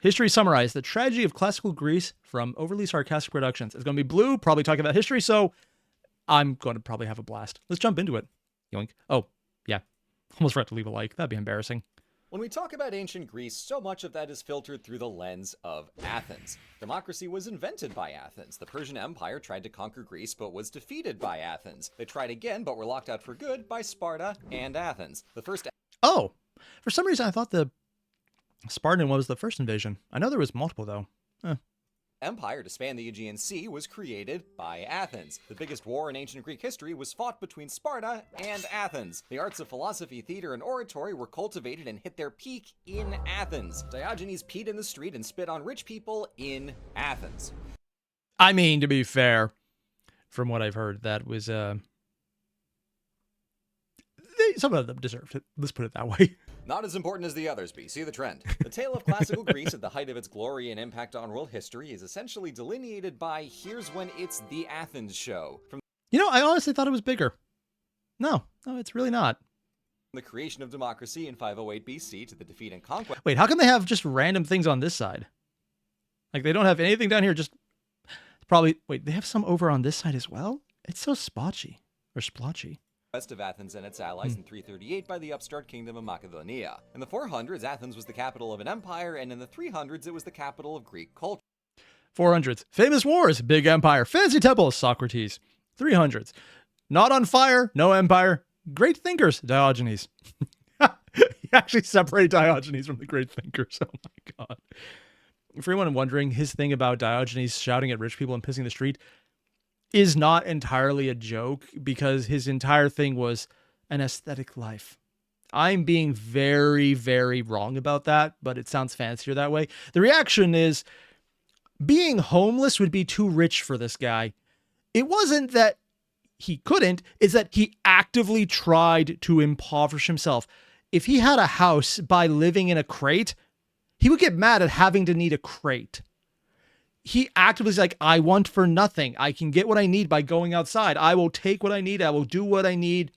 History summarized. The tragedy of classical Greece from overly sarcastic productions. It's going to be blue, probably talking about history, so I'm going to probably have a blast. Let's jump into it. Yoink. Oh, yeah. Almost forgot to leave a like. That'd be embarrassing. When we talk about ancient Greece, so much of that is filtered through the lens of Athens. Democracy was invented by Athens. The Persian Empire tried to conquer Greece, but was defeated by Athens. They tried again, but were locked out for good by Sparta and Athens. The first... Oh, for some reason I thought the Spartan one was the first invasion. I know there was multiple, though. Empire to span the Aegean Sea was created by Athens. The biggest war in ancient Greek history was fought between Sparta and Athens. The arts of philosophy, theater, and oratory were cultivated and hit their peak in Athens. Diogenes peed in the street and spit on rich people in Athens. I mean, to be fair, from what I've heard, that was, some of them deserved it. Let's put it that way. Not as important as the others be. See the trend. The tale of classical Greece at the height of its glory and impact on world history is essentially delineated by here's when it's the Athens show. From I honestly thought it was bigger. No, it's really not. the creation of democracy in 508 BC to the defeat and conquest. Wait, how come they have just random things on this side? Like, they don't have anything down here, just probably... Wait, they have some over on this side as well? It's so spotchy. Or splotchy. West of Athens and its allies in 338 by the upstart kingdom of Macedonia. In the 400s, Athens was the capital of an empire, and in the 300s, it was the capital of Greek culture. 400s, famous wars, big empire, fancy temples, Socrates. 300s, not on fire, no empire, great thinkers, Diogenes. He actually separated Diogenes from the great thinkers. Oh my God. For anyone wondering, his thing about Diogenes shouting at rich people and pissing the street is not entirely a joke, because his entire thing was an aesthetic life. I'm being very, very wrong about that, but it sounds fancier that way. The reaction is, being homeless would be too rich for this guy. It wasn't that he couldn't, it's that he actively tried to impoverish himself. If he had a house by living in a crate, he would get mad at having to need a crate. He actively is like, I want for nothing. I can get what I need by going outside. I will take what I need. I will do what I need.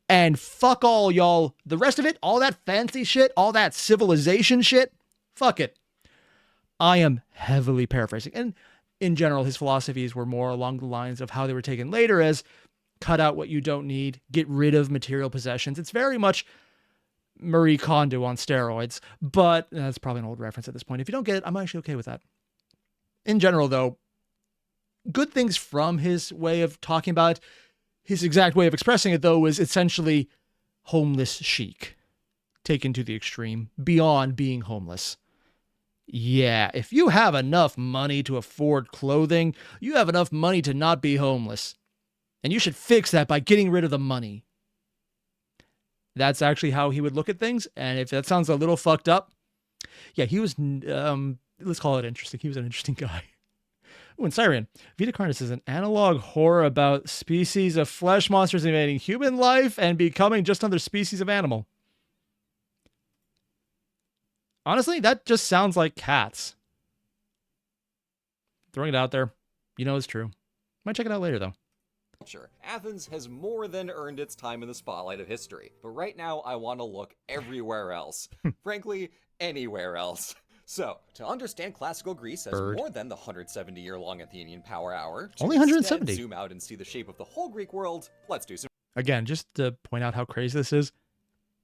And fuck all y'all. The rest of it, all that fancy shit, all that civilization shit, fuck it. I am heavily paraphrasing. And in general, his philosophies were more along the lines of how they were taken later as cut out what you don't need, get rid of material possessions. It's very much Marie Kondo on steroids, but that's probably an old reference at this point. If you don't get it, I'm actually okay with that. In general, though, good things from his way of talking about it. His exact way of expressing it, though, was essentially homeless chic, taken to the extreme, beyond being homeless. Yeah, if you have enough money to afford clothing, you have enough money to not be homeless. And you should fix that by getting rid of the money. That's actually how he would look at things. And if that sounds a little fucked up, yeah, he was... let's call it interesting. He was an interesting guy. Oh, and Syrian. Vita Carnis is an analog horror about species of flesh monsters invading human life and becoming just another species of animal. Honestly, that just sounds like cats. Throwing it out there. It's true. Might check it out later, though. Sure, Athens has more than earned its time in the spotlight of history. But right now, I want to look everywhere else. Frankly, anywhere else. So, to understand classical Greece as more than the 170-year-long Athenian power hour, only 170. Zoom out and see the shape of the whole Greek world, let's do some... Again, just to point out how crazy this is,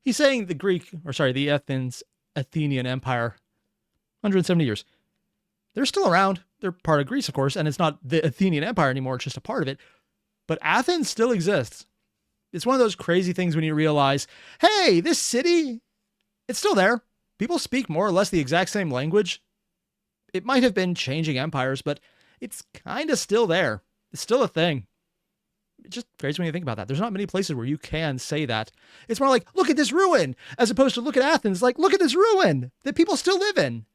he's saying the Athenian Empire, 170 years. They're still around. They're part of Greece, of course, and it's not the Athenian Empire anymore, it's just a part of it. But Athens still exists. It's one of those crazy things when you realize, hey, this city, it's still there. People speak more or less the exact same language. It might have been changing empires, but it's kind of still there. It's still a thing. It's just crazy when you think about that. There's not many places where you can say that. It's more like, look at this ruin, as opposed to look at Athens, like, look at this ruin that people still live in.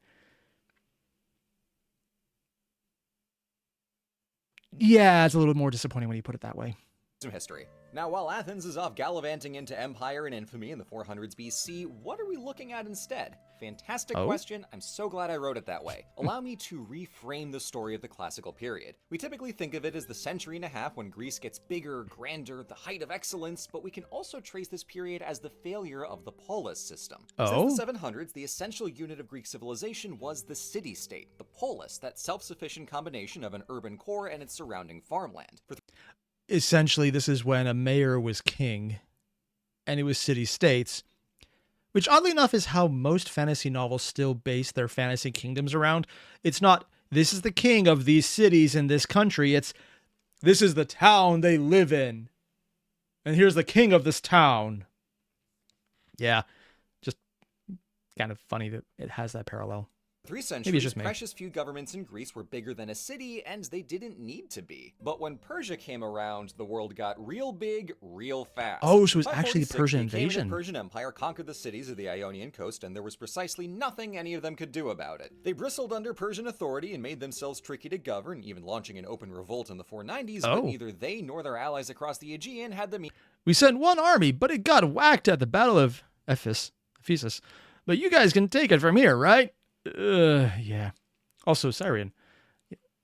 Yeah, it's a little bit more disappointing when you put it that way. Some history. Now, while Athens is off gallivanting into empire and infamy in the 400s BC, what are we looking at instead? Fantastic question. I'm so glad I wrote it that way. Allow me to reframe the story of the classical period. We typically think of it as the century and a half when Greece gets bigger, grander, the height of excellence, but we can also trace this period as the failure of the polis system. Since the 700s, the essential unit of Greek civilization was the city-state, the polis, that self-sufficient combination of an urban core and its surrounding farmland. Essentially, this is when a mayor was king, and it was city-states, which oddly enough is how most fantasy novels still base their fantasy kingdoms around. It's not, this is the king of these cities in this country. It's, this is the town they live in. And here's the king of this town. Yeah, just kind of funny that it has that parallel. 3 centuries, precious few governments in Greece were bigger than a city, and they didn't need to be. But when Persia came around, the world got real big, real fast. Oh, so it was actually the Persian invasion. The Persian Empire conquered the cities of the Ionian coast, and there was precisely nothing any of them could do about it. They bristled under Persian authority and made themselves tricky to govern, even launching an open revolt in the 490s, but neither they nor their allies across the Aegean had the means. We sent one army, but it got whacked at the Battle of Ephesus. But you guys can take it from here, right? Yeah. Also, Syrian.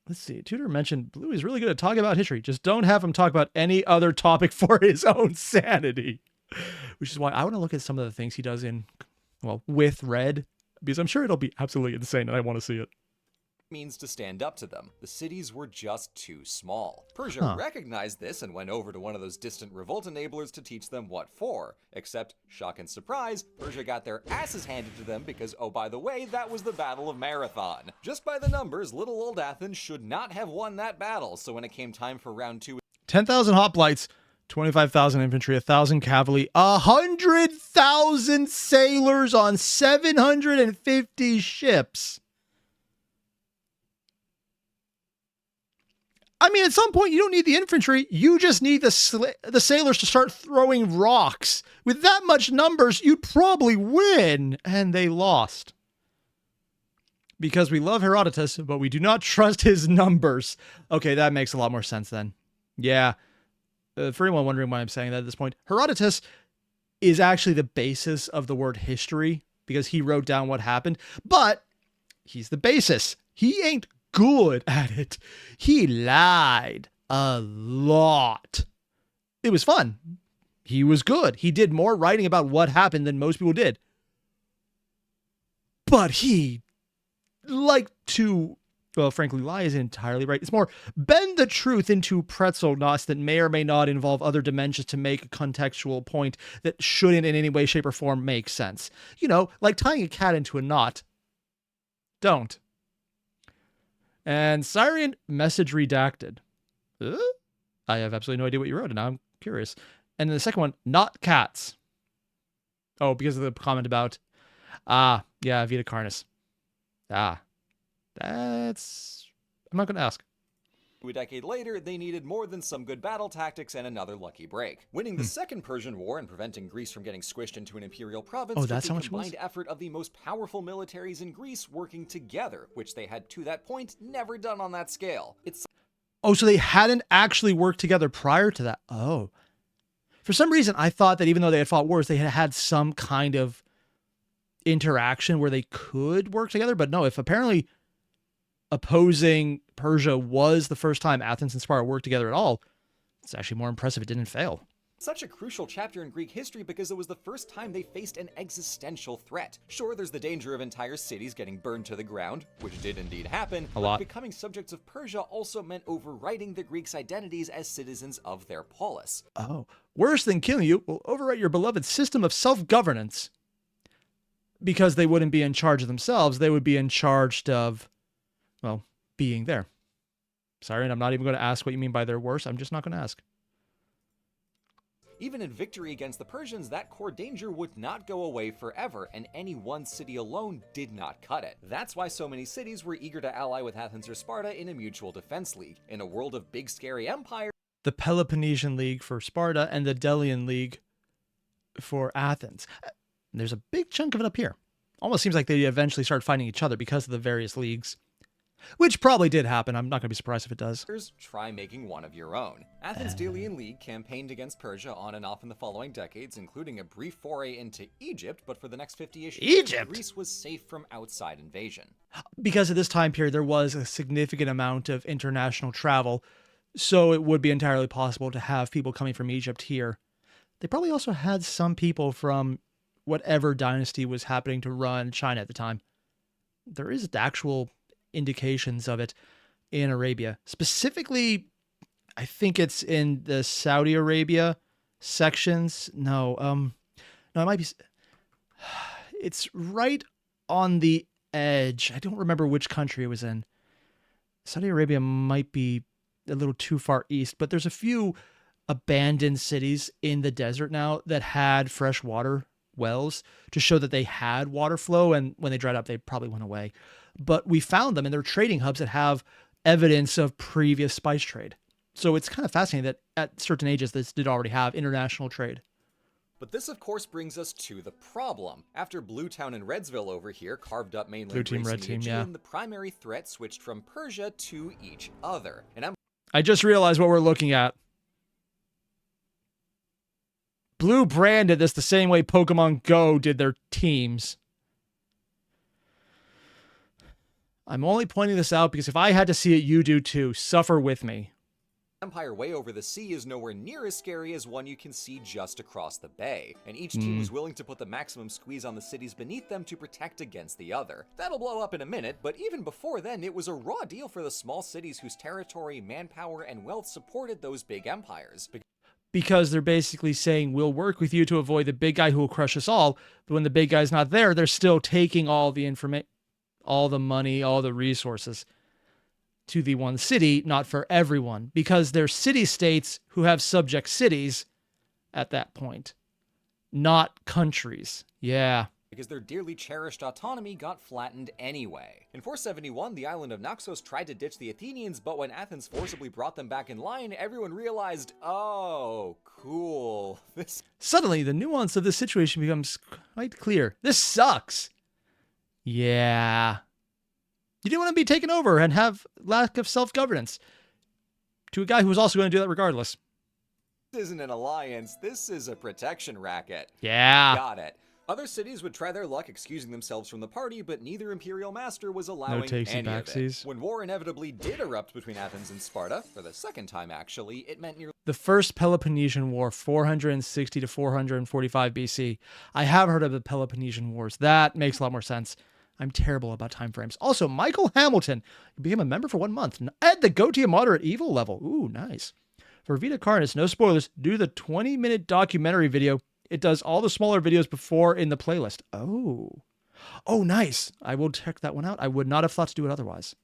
Let's see. Tudor mentioned Blue is really good at talking about history. Just don't have him talk about any other topic for his own sanity. Which is why I want to look at some of the things he does in, well, with Red, because I'm sure it'll be absolutely insane and I want to see it. Means to stand up to them. The cities were just too small. Persia recognized this and went over to one of those distant revolt enablers to teach them what for. Except, shock and surprise, Persia got their asses handed to them because, oh by the way, that was the Battle of Marathon. Just by the numbers, little old Athens should not have won that battle, so when it came time for round 2... 10,000 hoplites, 25,000 infantry, 1,000 cavalry, 100,000 sailors on 750 ships. I mean, at some point, you don't need the infantry. You just need the sailors to start throwing rocks. With that much numbers, you'd probably win. And they lost. Because we love Herodotus, but we do not trust his numbers. Okay, that makes a lot more sense then. Yeah. For anyone wondering why I'm saying that at this point, Herodotus is actually the basis of the word history because he wrote down what happened. But he's the basis. He ain't good at it. He lied a lot. It was fun. He was good. He did more writing about what happened than most people did. But he liked to, well, frankly, lie isn't entirely right. It's more bend the truth into pretzel knots that may or may not involve other dimensions to make a contextual point that shouldn't in any way, shape, or form make sense. You know, like tying a cat into a knot. Don't. And Syrian message redacted. I have absolutely no idea what you wrote, and now I'm curious. And then the second one, not cats. Oh, because of the comment about, yeah, Vita Carnis. That's, I'm not going to ask. A decade later, they needed more than some good battle tactics and another lucky break. Winning the Second Persian War and preventing Greece from getting squished into an imperial province that's took how the much it was? combined effort of the most powerful militaries in Greece working together, which they had to that point never done on that scale. Oh, so they hadn't actually worked together prior to that. Oh. For some reason, I thought that even though they had fought wars, they had had some kind of interaction where they could work together. But no, if apparently opposing Persia was the first time Athens and Sparta worked together at all, it's actually more impressive it didn't fail. Such a crucial chapter in Greek history because it was the first time they faced an existential threat. Sure, there's the danger of entire cities getting burned to the ground, which did indeed happen, but becoming subjects of Persia also meant overwriting the Greeks' identities as citizens of their polis. Oh, worse than killing you will overwrite your beloved system of self-governance. Because they wouldn't be in charge of themselves, they would be in charge of, well, being there. Sorry, and I'm not even going to ask what you mean by they're worse. I'm just not going to ask. Even in victory against the Persians, that core danger would not go away forever, and any one city alone did not cut it. That's why so many cities were eager to ally with Athens or Sparta in a mutual defense league. In a world of big scary empires, the Peloponnesian League for Sparta and the Delian League for Athens. There's a big chunk of it up here. Almost seems like they eventually start fighting each other because of the various leagues. Which probably did happen. I'm not going to be surprised if it does. Try making one of your own. Athens' Delian League campaigned against Persia on and off in the following decades, including a brief foray into Egypt, but for the next 50-ish years, Greece was safe from outside invasion. Because at this time period, there was a significant amount of international travel, so it would be entirely possible to have people coming from Egypt here. They probably also had some people from whatever dynasty was happening to run China at the time. There is actual indications of it in Arabia. Specifically, I think it's in the Saudi Arabia sections. No, it might be. It's right on the edge. I don't remember which country it was in. Saudi Arabia might be a little too far east, but there's a few abandoned cities in the desert now that had fresh water wells to show that they had water flow, and when they dried up, they probably went away. But we found them, and they're trading hubs that have evidence of previous spice trade. So it's kind of fascinating that at certain ages, this did already have international trade. But this, of course, brings us to the problem. After Bluetown and Redsville over here carved up mainland Greece and the Aegean, the primary threat switched from Persia to each other. And I just realized what we're looking at. Blue branded this the same way Pokemon Go did their teams. I'm only pointing this out because if I had to see it, you do too. Suffer with me. Empire way over the sea is nowhere near as scary as one you can see just across the bay, and each team was willing to put the maximum squeeze on the cities beneath them to protect against the other. That'll blow up in a minute, but even before then, it was a raw deal for the small cities whose territory, manpower, and wealth supported those big empires. Because they're basically saying, we'll work with you to avoid the big guy who will crush us all, but when the big guy's not there, they're still taking all the information, all the money, all the resources to the one city, not for everyone, because they're city-states who have subject cities at that point, not countries. Yeah. Because their dearly cherished autonomy got flattened anyway. In 471, the island of Naxos tried to ditch the Athenians, but when Athens forcibly brought them back in line, everyone realized, oh, cool. Suddenly, the nuance of this situation becomes quite clear. This sucks. Yeah. You didn't want to be taken over and have lack of self-governance to a guy who was also going to do that regardless. This isn't an alliance. This is a protection racket. Yeah. Got it. Other cities would try their luck excusing themselves from the party, but neither imperial master was allowing any of it. When war inevitably did erupt between Athens and Sparta, for the second time actually, it meant nearly... The First Peloponnesian War, 460 to 445 BC. I have heard of the Peloponnesian Wars. That makes a lot more sense. I'm terrible about time frames. Also, Michael Hamilton became a member for 1 month. Add the Gotia moderate evil level. Ooh, nice. For Vita Carnus, no spoilers, do the 20-minute documentary video. It does all the smaller videos before in the playlist. Oh, nice. I will check that one out. I would not have thought to do it otherwise.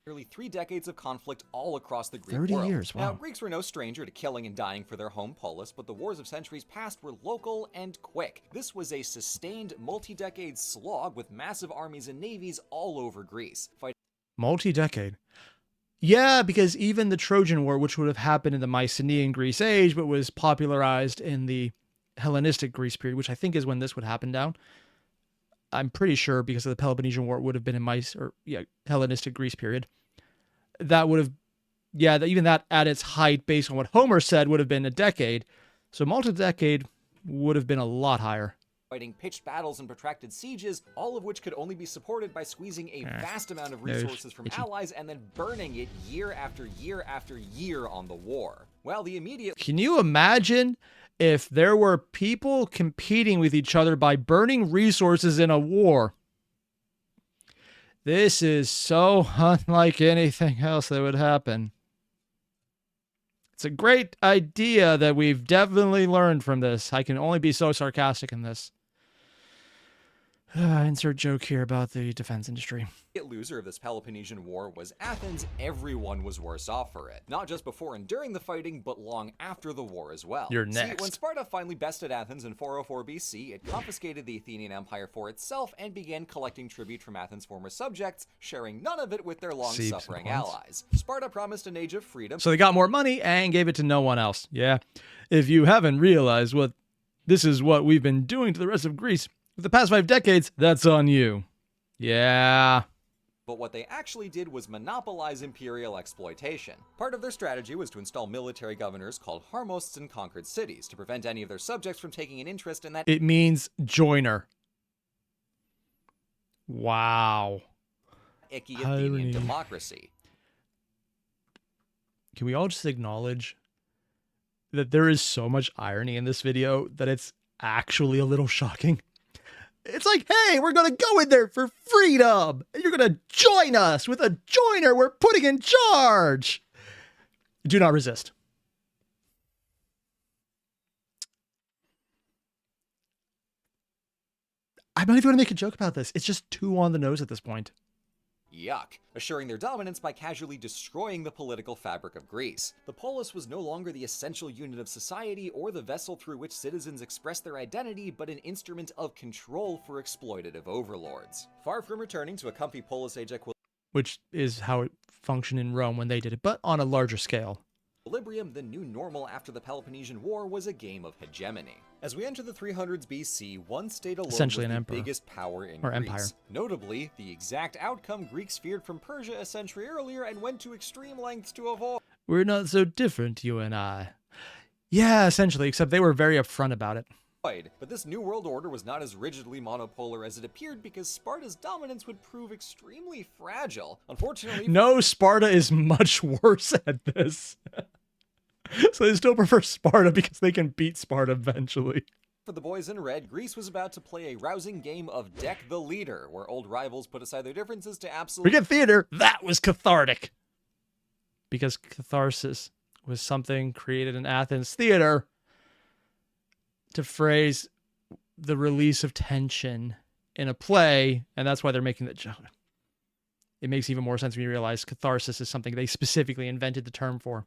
Nearly 3 decades of conflict all across the Greek 30 world. years, wow. Now, Greeks were no stranger to killing and dying for their home polis, but the wars of centuries past were local and quick. This was a sustained, multi-decade slog with massive armies and navies all over Greece. Multi-decade. Yeah, because even the Trojan War, which would have happened in the Mycenaean Greece age, but was popularized in the Hellenistic Greece period, which I think is when this would happen down. I'm pretty sure because of the Peloponnesian War, it would have been in Hellenistic Greece period. That would have, even that at its height, based on what Homer said, would have been a decade. So multi-decade would have been a lot higher. Fighting pitched battles and protracted sieges, all of which could only be supported by squeezing a vast amount of resources from allies and then burning it year after year after year on the war. Well, the immediate... Can you imagine if there were people competing with each other by burning resources in a war? This is so unlike anything else that would happen. It's a great idea that we've definitely learned from this. I can only be so sarcastic in this. Insert joke here about the defense industry. The loser of this Peloponnesian War was Athens. Everyone was worse off for it. Not just before and during the fighting, but long after the war as well. You're next. See, when Sparta finally bested Athens in 404 BC, it confiscated the Athenian Empire for itself and began collecting tribute from Athens' former subjects, sharing none of it with their long-suffering allies. Sparta promised an age of freedom. So they got more money and gave it to no one else. Yeah. If you haven't realized this is what we've been doing to the rest of Greece for the past 5 decades, that's on you. Yeah. but what they actually did was monopolize imperial exploitation. Part of their strategy was to install military governors called harmosts in conquered cities to prevent any of their subjects from taking an interest in that. It means joiner. Wow. Icky Athenian Irony. democracy. Can we all just acknowledge that there is so much irony in this video that it's actually a little shocking? It's like, hey, we're going to go in there for freedom. And you're going to join us with a joiner we're putting in charge. Do not resist. I'm not even going to make a joke about this. It's just too on the nose at this point. Yuck. Assuring their dominance by casually destroying the political fabric of Greece. The polis was no longer the essential unit of society or the vessel through which citizens expressed their identity, but an instrument of control for exploitative overlords. Far from returning to a comfy polis age Which is how it functioned in Rome when they did it, but on a larger scale. equilibrium, the new normal after the Peloponnesian War was a game of hegemony. As we enter the 300s BC, one state alone Essentially was an the emperor. biggest power in Or Greece. empire. Notably, the exact outcome Greeks feared from Persia a century earlier and went to extreme lengths to avoid. We're not so different, you and I. Yeah, essentially, except they were very upfront about it. But this new world order was not as rigidly monopolar as it appeared because Sparta's dominance would prove extremely fragile. Unfortunately, No, Sparta is much worse at this. So they still prefer Sparta because they can beat Sparta eventually. for the boys in red, Greece was about to play a rousing game of Deck the Leader, where old rivals put aside their differences to absolutely Forget theater, that was cathartic. Because catharsis was something created in Athens theater to phrase the release of tension in a play, and that's why they're making the joke. It makes even more sense when you realize catharsis is something they specifically invented the term for.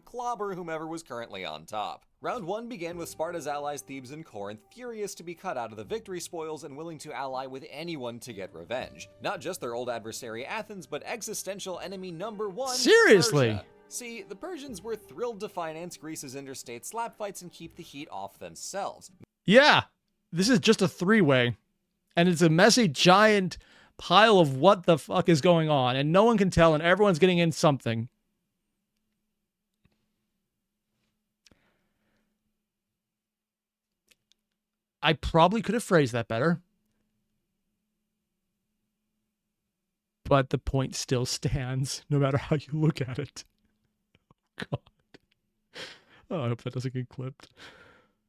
clobber whomever was currently on top. Round 1 began with Sparta's allies Thebes and Corinth furious to be cut out of the victory spoils and willing to ally with anyone to get revenge. Not just their old adversary Athens, but existential enemy number 1, Seriously? Persia. See, the Persians were thrilled to finance Greece's interstate slap fights and keep the heat off themselves. Yeah, this is just a three-way, and it's a messy, giant pile of what the fuck is going on, and no one can tell, and everyone's getting in something. I probably could have phrased that better, but the point still stands, no matter how you look at it. God. Oh, I hope that doesn't get clipped.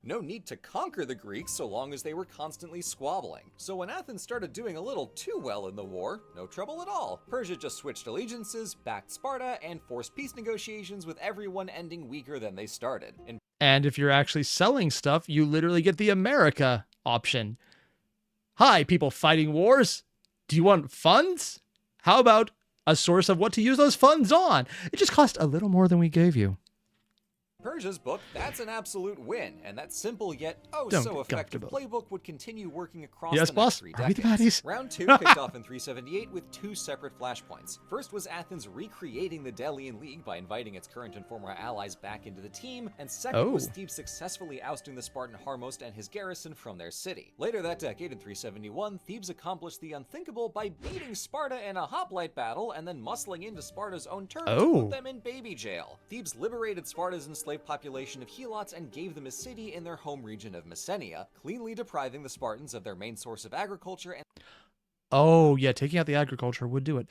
No need to conquer the Greeks so long as they were constantly squabbling. So when Athens started doing a little too well in the war, no trouble at all. Persia just switched allegiances, backed Sparta, and forced peace negotiations with everyone ending weaker than they started. And if you're actually selling stuff, you literally get the America option. Hi, people fighting wars. Do you want funds? How about a source of what to use those funds on? It just cost a little more than we gave you. Persia's book, that's an absolute win, and that simple yet Don't so get effective comfortable. playbook would continue working across Yes, the boss? next 3 Are we the decades. baddies? Round 2 kicked off in 378 with 2 separate flashpoints. First was Athens recreating the Delian League by inviting its current and former allies back into the team, and second was Thebes successfully ousting the Spartan Harmost and his garrison from their city. Later that decade in 371, Thebes accomplished the unthinkable by beating Sparta in a hoplite battle and then muscling into Sparta's own turret to put them in baby jail. Thebes liberated Sparta's enslaved population of Helots and gave them a city in their home region of Messenia, cleanly depriving the Spartans of their main source of agriculture and Oh, yeah, taking out the agriculture would do it.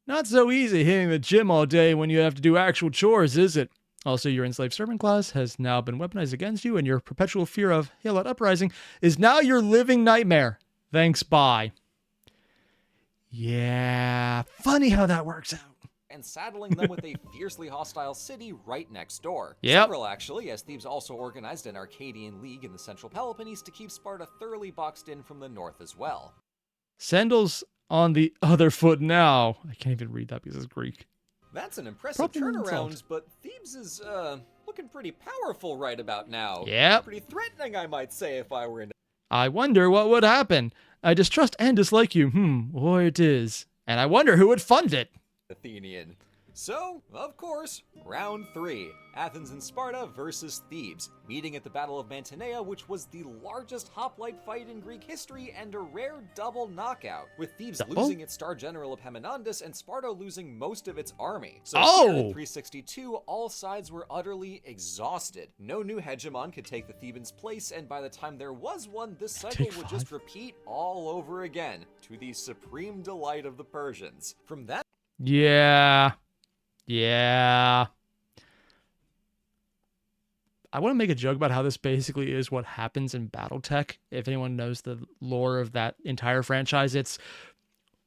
Not so easy hitting the gym all day when you have to do actual chores, is it? Also, your enslaved servant class has now been weaponized against you, and your perpetual fear of Helot uprising is now your living nightmare. Thanks, bye. Yeah, funny how that works out. and saddling them with a fiercely hostile city right next door. Yep. Several actually, as Thebes also organized an Arcadian League in the central Peloponnese to keep Sparta thoroughly boxed in from the north as well. Sandals on the other foot now. I can't even read that because it's Greek. That's an impressive Probably an turnaround, insult. but Thebes is, looking pretty powerful right about now. Yep. Pretty threatening, I might say, if I were in I wonder what would happen. I distrust and dislike you. Or it is. And I wonder who would fund it. Athenian. So, of course, round 3. Athens and Sparta versus Thebes, meeting at the Battle of Mantinea, which was the largest hoplite fight in Greek history and a rare double knockout, with Thebes losing its star general Epaminondas and Sparta losing most of its army. So here in 362, all sides were utterly exhausted. No new hegemon could take the Thebans' place, and by the time there was one, this cycle would just repeat all over again, to the supreme delight of the Persians. From that Yeah. I want to make a joke about how this basically is what happens in Battletech. If anyone knows the lore of that entire franchise, it's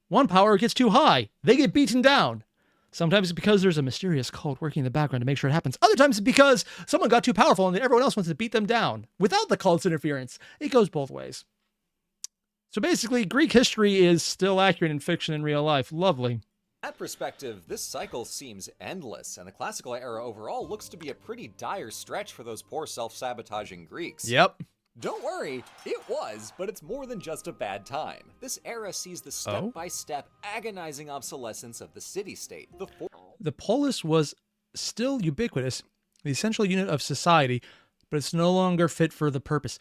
one power gets too high, they get beaten down. Sometimes it's because there's a mysterious cult working in the background to make sure it happens. Other times it's because someone got too powerful and everyone else wants to beat them down without the cult's interference. It goes both ways. So basically, Greek history is still accurate in fiction and real life. Lovely. That perspective, this cycle seems endless, and the classical era overall looks to be a pretty dire stretch for those poor self-sabotaging Greeks. Yep. Don't worry, it was, but it's more than just a bad time. This era sees the step-by-step agonizing obsolescence of the city-state. The polis was still ubiquitous, the essential unit of society, but it's no longer fit for the purpose.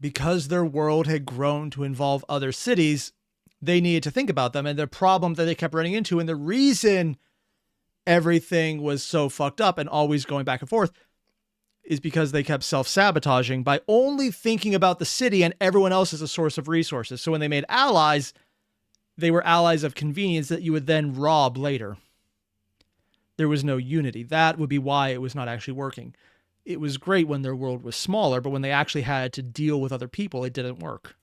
Because their world had grown to involve other cities, they needed to think about them and the problem that they kept running into, and the reason everything was so fucked up and always going back and forth is because they kept self-sabotaging by only thinking about the city and everyone else as a source of resources. So when they made allies, they were allies of convenience that you would then rob later. There was no unity. That would be why it was not actually working. It was great when their world was smaller, but when they actually had to deal with other people, it didn't work.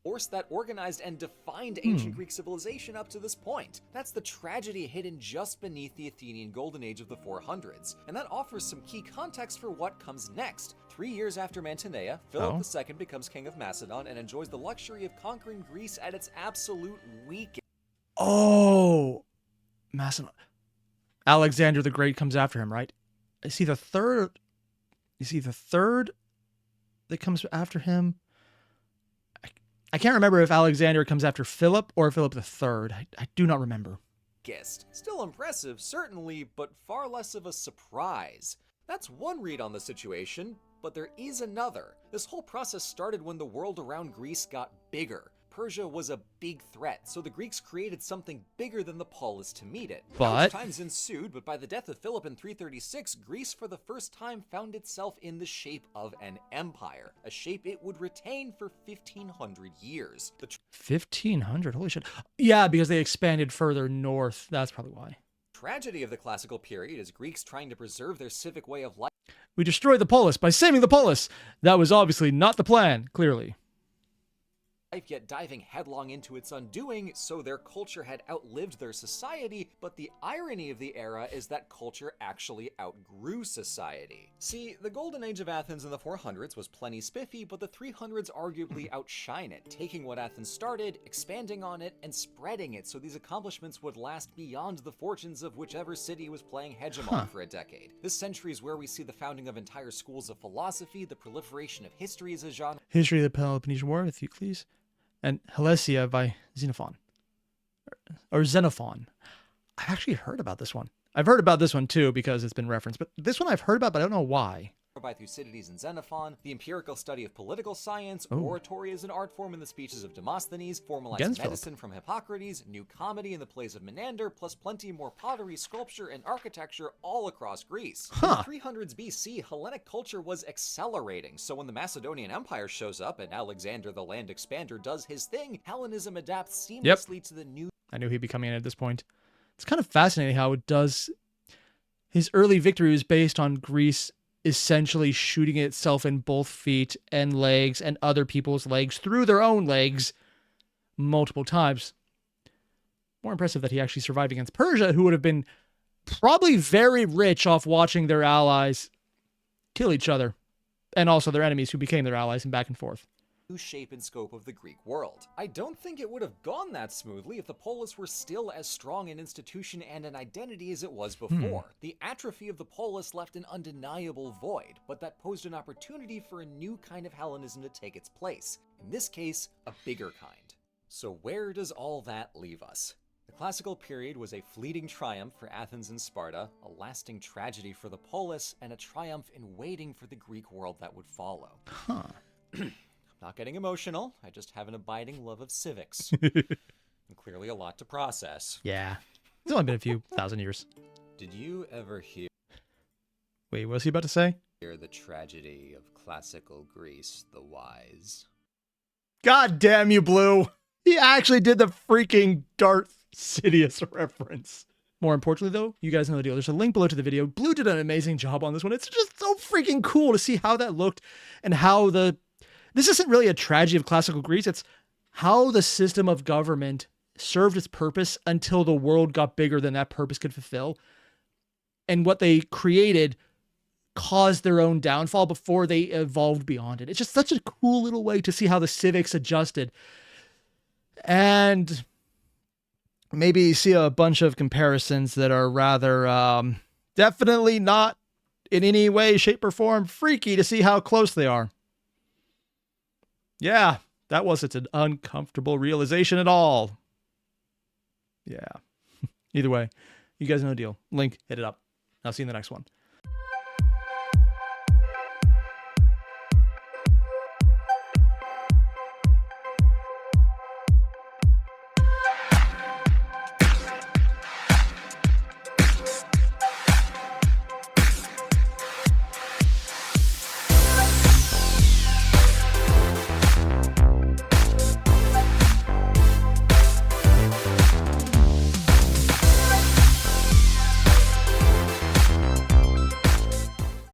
Force that organized and defined ancient Greek civilization up to this point. That's the tragedy hidden just beneath the Athenian golden age of the 400s, and that offers some key context for what comes next. 3 years after Mantinea, Philip II becomes king of Macedon and enjoys the luxury of conquering Greece at its absolute weakest. Oh, Macedon. Alexander the Great comes after him, right? Is he the third? Is he the third that comes after him? I can't remember if Alexander comes after Philip or Philip III. I do not remember. Still impressive, certainly, but far less of a surprise. That's one read on the situation, but there is another. This whole process started when the world around Greece got bigger. Persia was a big threat, so the Greeks created something bigger than the polis to meet it. Times ensued, but by the death of Philip in 336, Greece for the first time found itself in the shape of an empire, a shape it would retain for 1,500 years. 1,500? Holy shit. Yeah, because they expanded further north. That's probably why. Tragedy of the classical period is Greeks trying to preserve their civic way of life. We destroyed the polis by saving the polis. That was obviously not the plan, clearly. Yet diving headlong into its undoing, so their culture had outlived their society, but the irony of the era is that culture actually outgrew society. See, the golden age of Athens in the 400s was plenty spiffy, but the 300s arguably outshine it, taking what Athens started, expanding on it, and spreading it so these accomplishments would last beyond the fortunes of whichever city was playing hegemon for a decade. This century is where we see the founding of entire schools of philosophy, the proliferation of history as a genre. History of the Peloponnesian War with Euclides. And Helesia by Xenophon. Or Xenophon. I've actually heard about this one. I've heard about this one too because it's been referenced, but this one I've heard about, but I don't know why. By Thucydides and Xenophon, the empirical study of political science, oratory as an art form in the speeches of Demosthenes, formalized medicine from Hippocrates, new comedy in the plays of Menander, plus plenty more pottery, sculpture, and architecture all across Greece. In the 300s BC, Hellenic culture was accelerating, so when the Macedonian Empire shows up and Alexander the Land Expander does his thing, Hellenism adapts seamlessly to the new... I knew he'd be coming in at this point. It's kind of fascinating how it does... His early victory was based on Greece essentially shooting itself in both feet and legs and other people's legs through their own legs multiple times. More impressive that he actually survived against Persia, who would have been probably very rich off watching their allies kill each other, and also their enemies who became their allies and back and forth. Shape and scope of the Greek world. I don't think it would have gone that smoothly if the polis were still as strong an institution and an identity as it was before. The atrophy of the polis left an undeniable void, but that posed an opportunity for a new kind of Hellenism to take its place. In this case, a bigger kind. So where does all that leave us? The classical period was a fleeting triumph for Athens and Sparta, a lasting tragedy for the polis, and a triumph in waiting for the Greek world that would follow. Huh. I'm not getting emotional, I just have an abiding love of civics. And clearly a lot to process. Yeah. It's only been a few thousand years. Did you ever hear Wait, what was he about to say? the tragedy of classical Greece the wise? God damn you, Blue. He actually did the freaking Darth Sidious reference. More importantly, though, you guys know the deal. There's a link below to the video. Blue did an amazing job on this one. It's just so freaking cool to see how that looked and how this isn't really a tragedy of classical Greece. It's how the system of government served its purpose until the world got bigger than that purpose could fulfill. And what they created caused their own downfall before they evolved beyond it. It's just such a cool little way to see how the civics adjusted. And maybe see a bunch of comparisons that are rather definitely not in any way, shape, or form freaky to see how close they are. Yeah, that wasn't an uncomfortable realization at all. Yeah. Either way, you guys know the deal. Link, hit it up. I'll see you in the next one.